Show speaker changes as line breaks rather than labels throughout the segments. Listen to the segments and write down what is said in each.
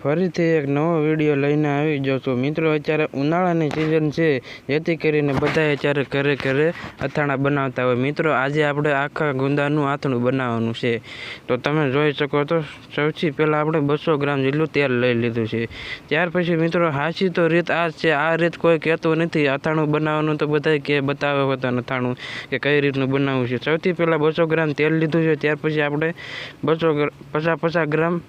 ફરીથી એક નવો વિડીયો લઈને આવી ગયો છું મિત્રો। અત્યારે ઉનાળાની સિઝન છે, જેથી કરીને બધા અત્યારે ઘરે ઘરે અથાણા બનાવતા હોય મિત્રો। આજે આપણે આખા ગુંદાનું આથણું બનાવવાનું છે, તો તમે જોઈ શકો તો સૌથી પહેલાં આપણે 200 ગ્રામ જેટલું તેલ લઈ લીધું છે। ત્યાર પછી મિત્રો હાચી તો રીત આ છે, આ રીત કોઈ કહેતું નથી। અથાણું બનાવવાનું તો બધા કે બતાવે હોતા અથાણું કે કઈ રીતનું બનાવવું છે। સૌથી પહેલાં 200 ગ્રામ તેલ લીધું છે, ત્યાર પછી આપણે 50 ગ્રામ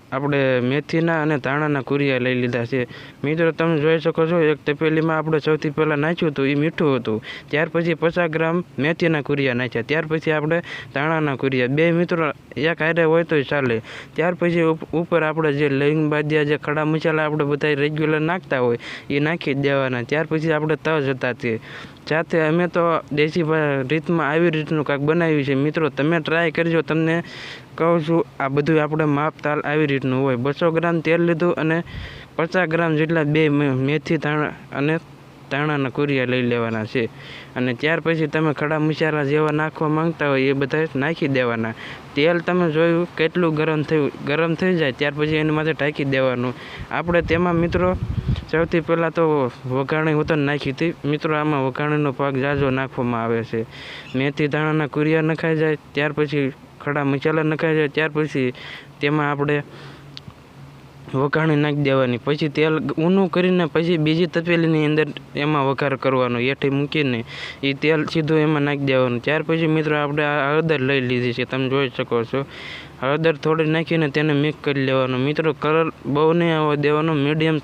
આપણે મેથીના અને ધાણાના કુરિયા લઈ લીધા છે મિત્રો। તમે જોઈ શકો છો એક તપેલીમાં આપણે સૌથી પહેલાં નાખ્યું હતું એ મીઠું હતું, ત્યાર પછી 50 ગ્રામ મેથીના કુરિયા નાખ્યા, ત્યાર પછી આપણે ધાણાના કુરિયા બે મિત્રો એક હારે હોય તો ચાલે। ત્યાર પછી ઉપર આપણે જે લવિંગ બાદિયા જે ખડા મસાલા આપણે બધા રેગ્યુલર નાખતા હોય એ નાખી દેવાના। ત્યાર પછી આપણે તજ હતા તે સાથે અમે તો દેશી રીતમાં આવી રીતનું કાંઈક બનાવ્યું છે મિત્રો, તમે ટ્રાય કરજો। તમને કહું છું આ બધું આપણે માપ તાલ આવી રીતનું હોય। 200 ગ્રામ તેલ લીધું અને 50 ગ્રામ જેટલા બે મેથી ધાણા અને ધાણાના કુરિયા લઈ લેવાના છે, અને ત્યાર પછી તમે ખડા મસાલા જેવા નાખવા માંગતા હોય એ બધા નાખી દેવાના। તેલ તમે જોયું કેટલું ગરમ થઈ જાય ત્યાર પછી એની માથે ઢાંકી દેવાનું। આપણે તેમાં મિત્રો સૌથી પહેલાં તો વઘાણી હું તો નાખી હતી મિત્રો, આમાં વઘાણીનો ભાગ ઝાઝો નાખવામાં આવે છે। મેથી ધાણાના કુરિયા નખાઈ જાય, ત્યાર પછી ખડા મસાલા નખાઈ જાય, ત્યાર પછી તેમાં આપણે વઘાણી નાખી દેવાની। પછી તેલ ઊનું કરીને પછી બીજી તપેલીની અંદર એમાં વઘાર કરવાનો, એઠી મૂકીને એ તેલ સીધું એમાં નાખી દેવાનું। ત્યાર પછી મિત્રો આપણે આ હળદર લઈ લીધી છે, તમે જોઈ શકો છો। હળદર થોડી નાખીને તેને મિક્સ કરી લેવાનું મિત્રો। કલર બહુ નહીં આવવા દેવાનો, મીડિયમ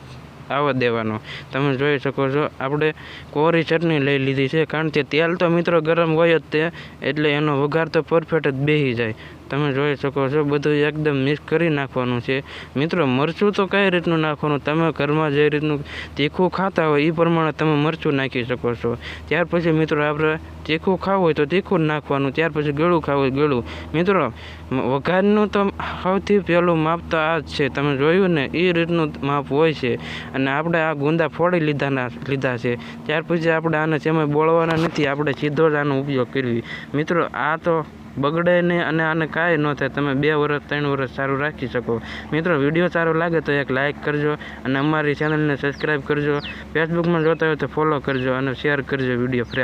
આવવા દેવાનો। તમે જોઈ શકો છો આપણે કોરી ચટણી લઈ લીધી છે, કારણ કે તેલ તો મિત્રો ગરમ હોય જ તે, એટલે એનો વઘાર તો પરફેક્ટ જ બેસી જાય। તમે જોઈ શકો છો બધું એકદમ મિક્સ કરી નાખવાનું છે મિત્રો। મરચું તો કઈ રીતનું નાખવાનું, તમે ઘરમાં જે રીતનું તીખું ખાતા હોય એ પ્રમાણે તમે મરચું નાખી શકો છો। ત્યાર પછી મિત્રો આપણે તીખું ખાવું હોય તો તીખું જ નાખવાનું, ત્યાર પછી ગળું ખાવું હોય ગળું। મિત્રો વઘારનું તો સૌથી પહેલું માપ તો આ જ છે, તમે જોયું ને એ રીતનું માપ હોય છે। અને આપણે આ ગુંદા ફોડી લીધા છે, ત્યાર પછી આપણે આને જેમાં બોળવાના નથી, આપણે સીધો જ આનો ઉપયોગ કરવી મિત્રો। આ તો બગડે નહીં અને આને કાંઈ ન થાય, તમે 2 વર્ષ 3 વર્ષ સારું રાખી શકો મિત્રો। વિડીયો સારો લાગે તો એક લાઇક કરજો અને અમારી ચેનલને સબસ્ક્રાઈબ કરજો। ફેસબુકમાં જોતા હોય તો ફોલો કરજો અને શેર કરજો વિડીયો ફ્રેન્ડ।